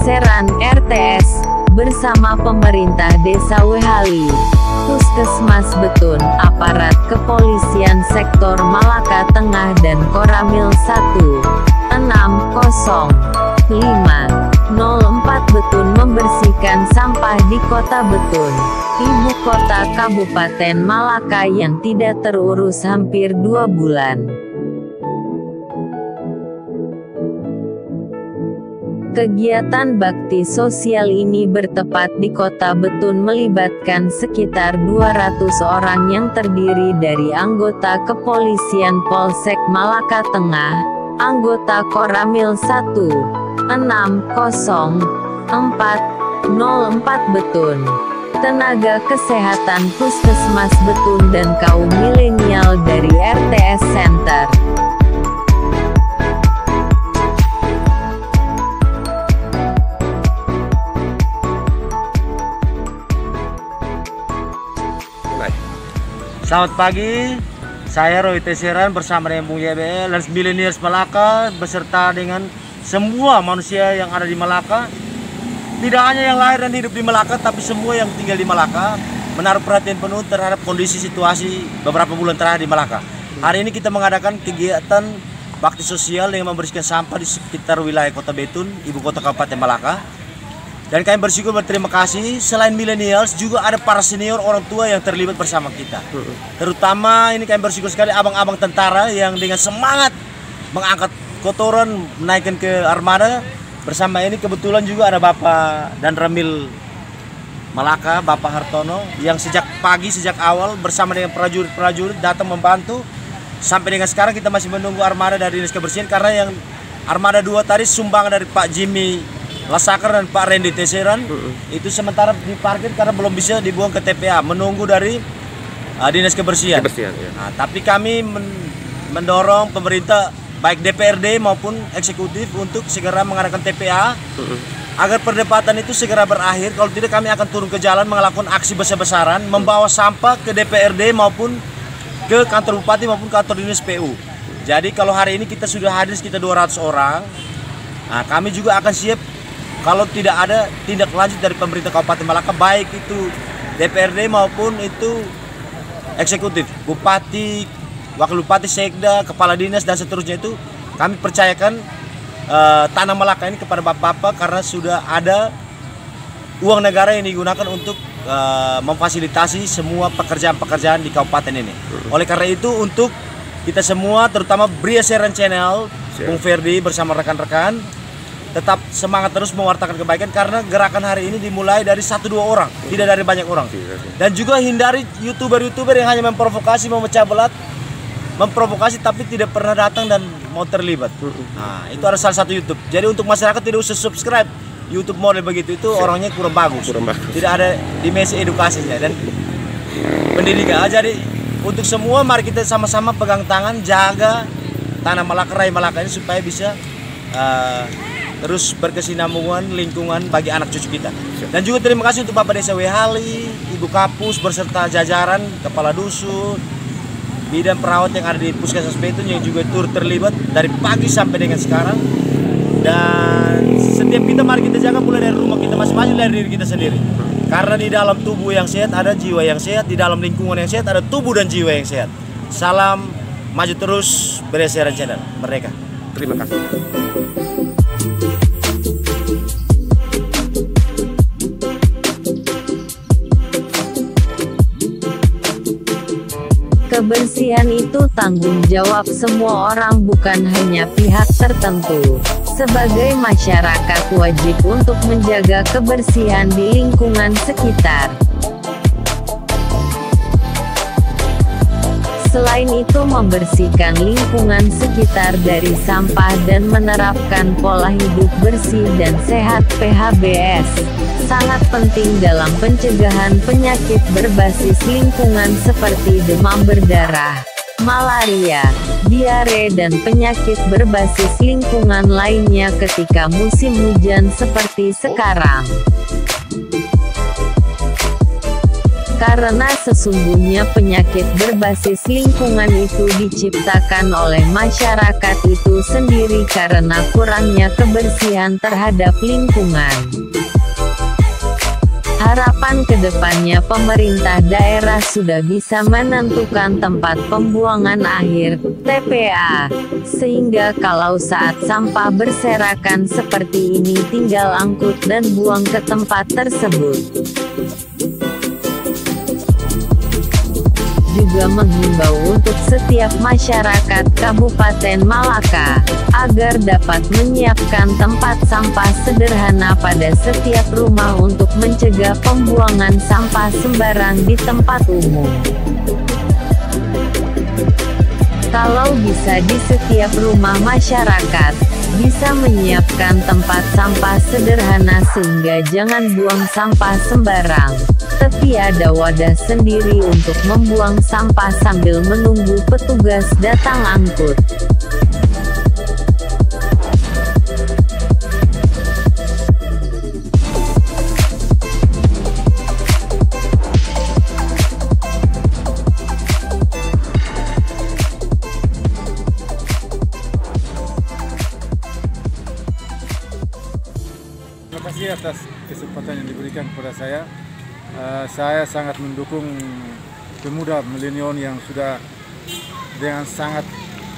Seran RTS, bersama pemerintah Desa Wehali, Puskesmas Betun, aparat kepolisian sektor Malaka Tengah dan Koramil 1600504 Betun membersihkan sampah di Kota Betun, ibu kota Kabupaten Malaka yang tidak terurus hampir 2 bulan. Kegiatan bakti sosial ini bertepat di Kota Betun melibatkan sekitar 200 orang yang terdiri dari anggota kepolisian Polsek Malaka Tengah, anggota Koramil 1600404 Betun, tenaga kesehatan Puskesmas Betun dan kaum milenial dari RTS Center. Selamat pagi, saya Roy Teseran bersama dengan Bung YBL dan Millennials Malaka beserta dengan semua manusia yang ada di Malaka. Tidak hanya yang lahir dan hidup di Malaka, tapi semua yang tinggal di Malaka menaruh perhatian penuh terhadap kondisi situasi beberapa bulan terakhir di Malaka. Hari ini kita mengadakan kegiatan bakti sosial dengan membersihkan sampah di sekitar wilayah Kota Betun, ibu kota Kabupaten Malaka. Dan kami bersyukur berterima kasih, selain millennials juga ada para senior orang tua yang terlibat bersama kita. Terutama ini kami bersyukur sekali abang-abang tentara yang dengan semangat mengangkat kotoran menaikkan ke armada. Bersama ini kebetulan juga ada Bapak dan Ramil Malaka, Bapak Hartono, yang sejak pagi, sejak awal bersama dengan prajurit-prajurit datang membantu. Sampai dengan sekarang kita masih menunggu armada dari Dinas Kebersihan, karena yang armada 2 tadi sumbangan dari Pak Jimmy Lasakar dan Pak Randy Teseran itu sementara diparkir karena belum bisa dibuang ke TPA, menunggu dari Dinas Kebersihan. Ya. Nah, tapi kami mendorong pemerintah baik DPRD maupun eksekutif untuk segera mengadakan TPA agar perdebatan itu segera berakhir. Kalau tidak kami akan turun ke jalan melakukan aksi besar-besaran, membawa sampah ke DPRD maupun ke kantor bupati maupun kantor dinas PU. Jadi kalau hari ini kita sudah hadir sekitar 200 orang, nah, kami juga akan siap kalau tidak ada tindak lanjut dari pemerintah Kabupaten Malaka, baik itu DPRD maupun itu eksekutif, bupati, wakil bupati, sekda, kepala dinas dan seterusnya, itu kami percayakan tanah Malaka ini kepada bapak-bapak karena sudah ada uang negara yang digunakan untuk memfasilitasi semua pekerjaan-pekerjaan di kabupaten ini. Oleh karena itu untuk kita semua, terutama Bria Seran Channel, Bung Ferdi bersama rekan-rekan, tetap semangat terus mewartakan kebaikan, karena gerakan hari ini dimulai dari 1-2 orang, tidak dari banyak orang. Dan juga hindari youtuber-youtuber yang hanya memprovokasi, memecah belah, memprovokasi tapi tidak pernah datang dan mau terlibat. Nah, itu ada salah satu YouTube. Jadi untuk masyarakat tidak usah subscribe YouTube model begitu, itu orangnya kurang bagus. Tidak ada dimensi edukasinya dan pendidikan. Jadi untuk semua mari kita sama-sama pegang tangan, jaga tanah Malaka, Rai Malaka ini supaya bisa terus berkesinambungan lingkungan bagi anak cucu kita. Dan juga terima kasih untuk Bapak Desa Wehali, Ibu Kapus beserta jajaran, kepala dusun, bidan perawat yang ada di Puskesmas Betun yang juga turut terlibat dari pagi sampai dengan sekarang. Dan setiap kita mari kita jaga mulai dari rumah kita masing-masing, dari diri kita sendiri. Karena di dalam tubuh yang sehat ada jiwa yang sehat, di dalam lingkungan yang sehat ada tubuh dan jiwa yang sehat. Salam maju terus, Bria Seran Channel, merdeka. Terima kasih. Kebersihan itu tanggung jawab semua orang, bukan hanya pihak tertentu. Sebagai masyarakat wajib untuk menjaga kebersihan di lingkungan sekitar. Selain itu membersihkan lingkungan sekitar dari sampah dan menerapkan pola hidup bersih dan sehat (PHBS) sangat penting dalam pencegahan penyakit berbasis lingkungan seperti demam berdarah, malaria, diare dan penyakit berbasis lingkungan lainnya ketika musim hujan seperti sekarang. Karena sesungguhnya penyakit berbasis lingkungan itu diciptakan oleh masyarakat itu sendiri karena kurangnya kebersihan terhadap lingkungan. Harapan kedepannya pemerintah daerah sudah bisa menentukan tempat pembuangan akhir (TPA), sehingga kalau saat sampah berserakan seperti ini tinggal angkut dan buang ke tempat tersebut. Juga menghimbau untuk setiap masyarakat Kabupaten Malaka, agar dapat menyiapkan tempat sampah sederhana pada setiap rumah untuk mencegah pembuangan sampah sembarang di tempat umum. Kalau bisa di setiap rumah masyarakat, bisa menyiapkan tempat sampah sederhana sehingga jangan buang sampah sembarang, tapi ada wadah sendiri untuk membuang sampah sambil menunggu petugas datang angkut. Terima kasih atas kesempatan yang diberikan kepada saya. Saya sangat mendukung pemuda milenial yang sudah dengan sangat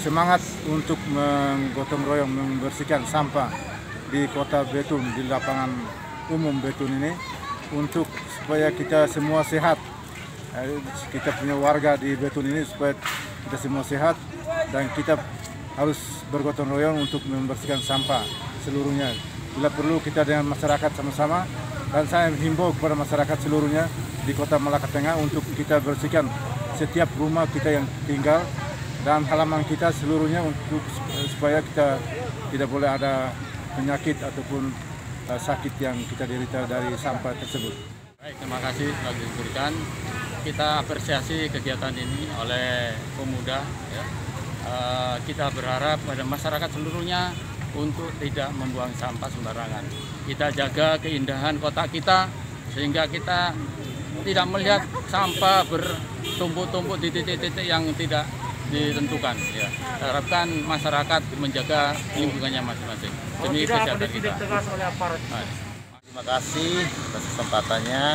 semangat untuk menggotong royong membersihkan sampah di Kota Betun, di lapangan umum Betun ini, untuk supaya kita semua sehat. Kita punya warga di Betun ini supaya kita semua sehat, dan kita harus bergotong royong untuk membersihkan sampah seluruhnya. Bila perlu kita dengan masyarakat sama-sama, dan saya menghimbau kepada masyarakat seluruhnya di Kota Malaka Tengah untuk kita bersihkan setiap rumah kita yang tinggal dan halaman kita seluruhnya, untuk supaya kita tidak boleh ada penyakit ataupun sakit yang kita derita dari sampah tersebut. Baik, terima kasih telah diberikan. Kita apresiasi kegiatan ini oleh pemuda. Ya. Kita berharap pada masyarakat seluruhnya untuk tidak membuang sampah sembarangan. Kita jaga keindahan kota kita sehingga kita tidak melihat sampah bertumpuk-tumpuk di titik-titik yang tidak ditentukan. Ya. Kita harapkan masyarakat menjaga lingkungannya masing-masing demi kesehatan kita. Terima kasih atas kesempatannya.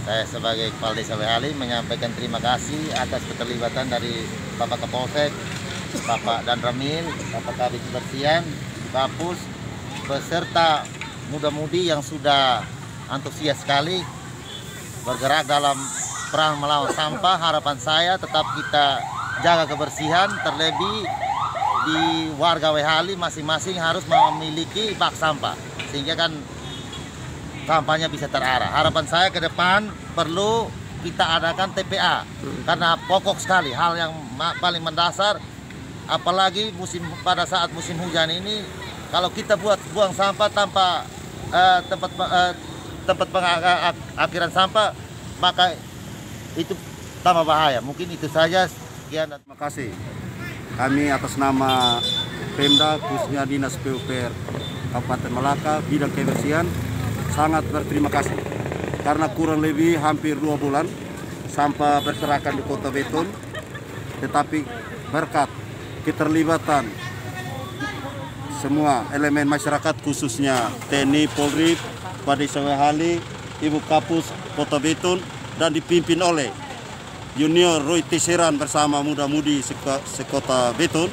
Saya sebagai Kepala Desa Wehali menyampaikan terima kasih atas keterlibatan dari Bapak Kapolsek, Bapak Dan Ramil, Bapak Kabit Kebersihan, Kapus, beserta muda-mudi yang sudah antusias sekali bergerak dalam perang melawan sampah. Harapan saya tetap kita jaga kebersihan, terlebih di warga Wehali masing-masing harus memiliki bak sampah, sehingga kan sampahnya bisa terarah. Harapan saya ke depan perlu kita adakan TPA, karena pokok sekali, hal yang paling mendasar. Apalagi pada saat musim hujan ini, kalau kita buang sampah tanpa tempat pengakhiran sampah, maka itu tambah bahaya. Mungkin itu saja. Sekian. Terima kasih. Kami atas nama Pemda, khususnya Dinas PUPR Kabupaten Malaka, bidang kebersihan, sangat berterima kasih. Karena kurang lebih hampir 2 bulan sampah berserakan di Kota Betun, tetapi berkat keterlibatan semua elemen masyarakat, khususnya TNI, Polri, Pak Desa Wehali, Ibu Kapus Kota Betun, dan dipimpin oleh Junior Roy Teseran bersama muda-mudi sekota Betun,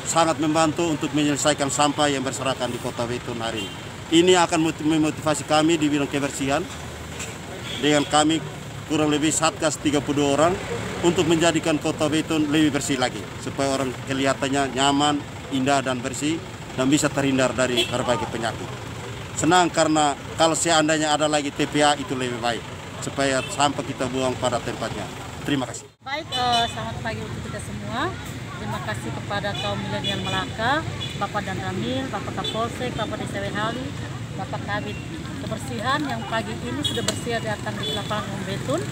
sangat membantu untuk menyelesaikan sampah yang berserakan di Kota Betun hari ini. Ini akan memotivasi kami di bidang kebersihan, dengan kami kurang lebih Satgas 32 orang untuk menjadikan Kota Betun lebih bersih lagi, supaya orang kelihatannya nyaman, indah dan bersih, dan bisa terhindar dari berbagai penyakit. Senang karena kalau seandainya ada lagi TPA itu lebih baik, supaya sampah kita buang pada tempatnya. Terima kasih. Baik, selamat pagi untuk kita semua. Terima kasih kepada kaum milenial Malaka, Bapak Dan Ramil, Bapak Kapolsek, Bapak Desa Wehali, Bapak Kabit Kebersihan yang pagi ini sudah bersiaga di lapangan umum Betun,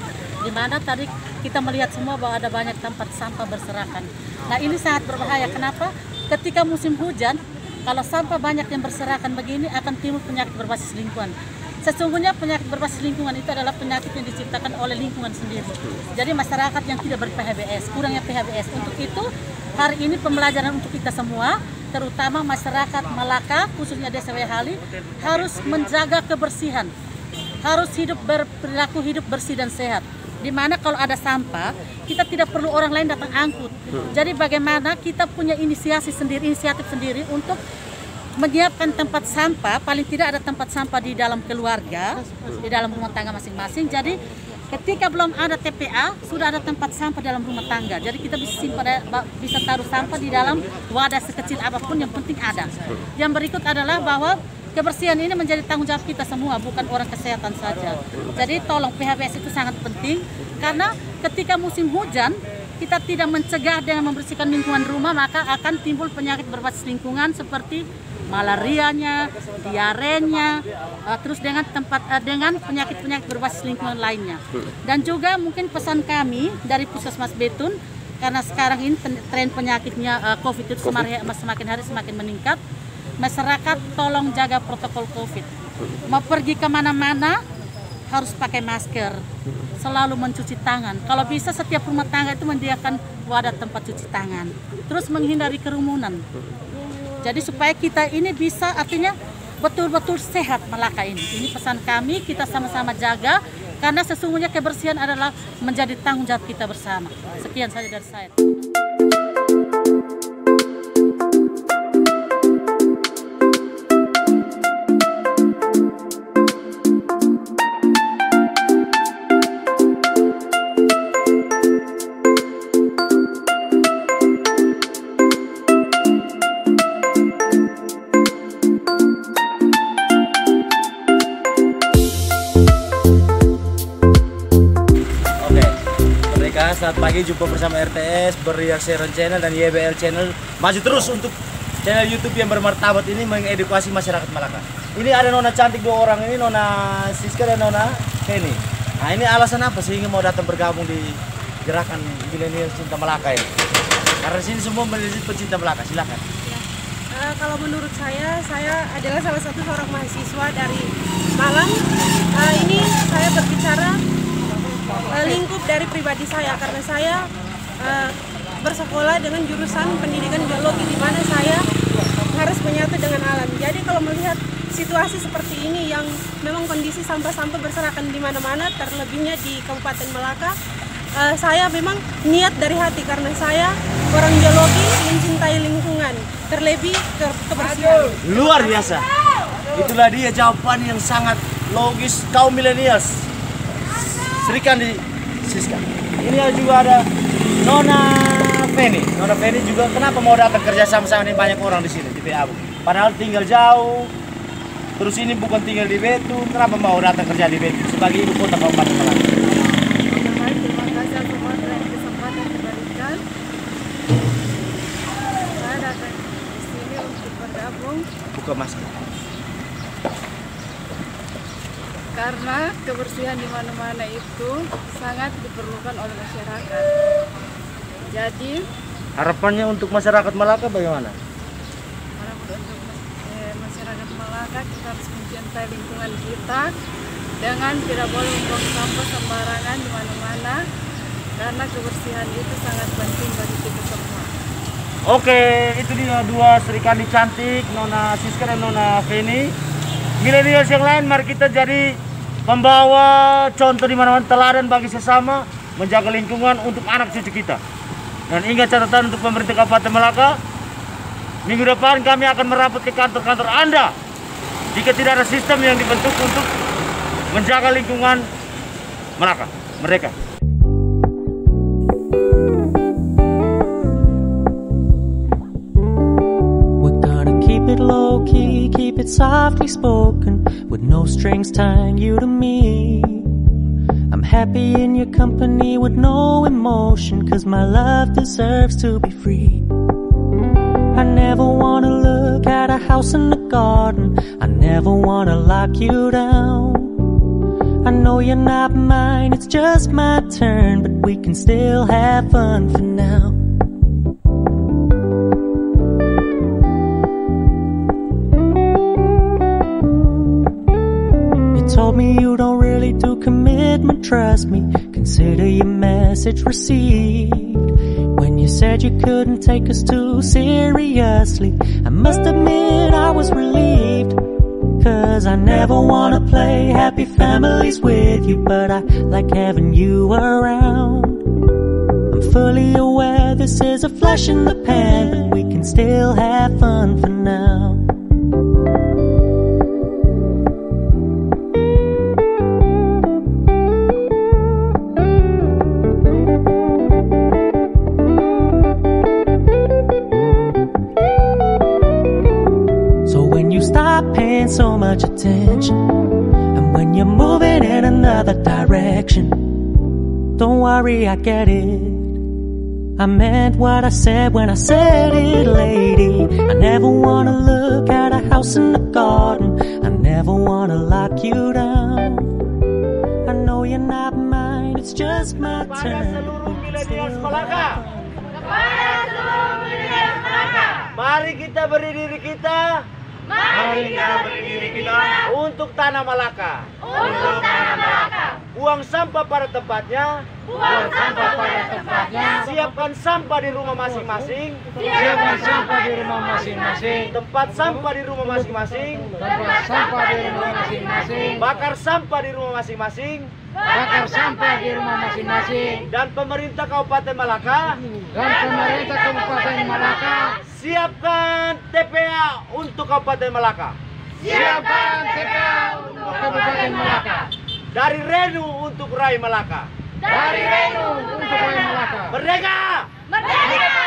di mana tadi kita melihat semua bahwa ada banyak tempat sampah berserakan. Nah, ini sangat berbahaya. Kenapa? Ketika musim hujan, kalau sampah banyak yang berserakan begini akan timbul penyakit berbasis lingkungan. Sesungguhnya penyakit berbasis lingkungan itu adalah penyakit yang diciptakan oleh lingkungan sendiri. Jadi masyarakat yang tidak ber-PHBS, kurangnya PHBS. Untuk itu hari ini pembelajaran untuk kita semua, terutama masyarakat Malaka, khususnya Desa Wehali, harus menjaga kebersihan, harus berperilaku hidup bersih dan sehat. Dimana kalau ada sampah, kita tidak perlu orang lain datang angkut. Jadi bagaimana kita punya inisiatif sendiri untuk menyiapkan tempat sampah, paling tidak ada tempat sampah di dalam keluarga, di dalam rumah tangga masing-masing. Jadi ketika belum ada TPA, sudah ada tempat sampah dalam rumah tangga. Jadi kita bisa taruh sampah di dalam wadah sekecil apapun, yang penting ada. Yang berikut adalah bahwa kebersihan ini menjadi tanggung jawab kita semua, bukan orang kesehatan saja. Jadi tolong, PHBS itu sangat penting, karena ketika musim hujan, kita tidak mencegah dengan membersihkan lingkungan rumah, maka akan timbul penyakit berbasis lingkungan seperti malarianya, diarenya, terus dengan penyakit-penyakit berbasis lingkungan lainnya. Dan juga mungkin pesan kami dari Puskesmas Betun, karena sekarang ini tren penyakitnya COVID itu semakin hari semakin meningkat, masyarakat tolong jaga protokol COVID. Mau pergi kemana-mana harus pakai masker, selalu mencuci tangan. Kalau bisa setiap rumah tangga itu menyediakan wadah tempat cuci tangan. Terus menghindari kerumunan. Jadi supaya kita ini bisa, artinya betul-betul sehat Malaka ini. Ini pesan kami, kita sama-sama jaga, karena sesungguhnya kebersihan adalah menjadi tanggung jawab kita bersama. Sekian saja dari saya. Selamat pagi, jumpa bersama RTS, Berriak Siaran Channel dan YBL Channel. Maju terus untuk channel YouTube yang bermartabat ini, mengedukasi masyarakat Malaka. Ini ada nona cantik 2 orang, ini Nona Siska dan Nona Feni. Nah, ini alasan apa sehingga mau datang bergabung di gerakan milenial cinta Malaka ini? Karena sini semua menjadi pecinta Malaka, silakan. Ya. Kalau menurut saya adalah salah satu seorang mahasiswa dari Malang. Ini saya berbicara lingkup dari pribadi saya, karena saya bersekolah dengan jurusan pendidikan geologi, di mana saya harus menyatu dengan alam. Jadi kalau melihat situasi seperti ini yang memang kondisi sampah-sampah berserakan di mana-mana, terlebihnya di Kabupaten Malaka, saya memang niat dari hati, karena saya orang geologi, mencintai lingkungan, terlebih kebersihan. Luar biasa. Itulah dia jawaban yang sangat logis kaum milenials. Serikan di Siska. Ini juga ada Nona Feni. Nona Feni juga kenapa mau datang kerja sama-sama dengan banyak orang di sini di PA? Padahal tinggal jauh. Terus ini bukan tinggal di Betun. Kenapa mau datang kerja di Betun sebagai ibu kota Kabupaten Malaka? Terima kasih atas kesempatan diberikan. Saya datang di sini untuk bergabung. Buka masker. Karena kebersihan di mana-mana itu sangat diperlukan oleh masyarakat. Jadi harapannya untuk masyarakat Malaka bagaimana? harapan untuk masyarakat Malaka, kita harus mencintai lingkungan kita dengan tidak boleh membuang sampah sembarangan di mana-mana, karena kebersihan itu sangat penting bagi kita semua. Oke, itu dia 2 serikandi cantik, Nona Siska dan Nona Feni. Milenials yang lain, mari kita jadi pembawa contoh di mana-mana, teladan bagi sesama, menjaga lingkungan untuk anak cucu kita. Dan ingat catatan untuk pemerintah Kabupaten Malaka, minggu depan kami akan merapat ke kantor-kantor Anda jika tidak ada sistem yang dibentuk untuk menjaga lingkungan Malaka mereka. Keep it low key, keep it softly spoken, with no strings tying you to me. I'm happy in your company with no emotion, 'cause my love deserves to be free. I never wanna look at a house in the garden, I never wanna lock you down. I know you're not mine, it's just my turn, but we can still have fun for now. told me you don't really do commitment, trust me. Consider your message received. When you said you couldn't take us too seriously, I must admit I was relieved. Cause I never wanna play happy families with you, but I like having you around. I'm fully aware this is a flash in the pan, but we can still have fun for now. Paying so much attention, and when you're moving in another direction, don't worry, I get it. I meant what I said when I said it, lady. I never wanna look at a house in the garden, I never wanna lock you down. I know you're not mine, it's just my turn. Mari kita berdiri kita. Mari kita berdiri kita untuk tanah Malaka. Untuk tanah Malaka. Buang sampah pada tempatnya. Buang sampah pada tempatnya. Siapkan sampah di rumah masing-masing. Siapkan sampah di rumah masing-masing. Tempat sampah di rumah masing-masing. Tempat sampah di rumah masing-masing. Bakar sampah di rumah masing-masing. Bakar sampah di rumah masing-masing. Dan pemerintah Kabupaten Malaka. Dan pemerintah Kabupaten Malaka. Siapkan TPA untuk Kabupaten Malaka. Siapkan TPA untuk Kabupaten Malaka. Dari Renu untuk Rai Malaka. Dari Renu untuk Rai Malaka. Merdeka! Merdeka!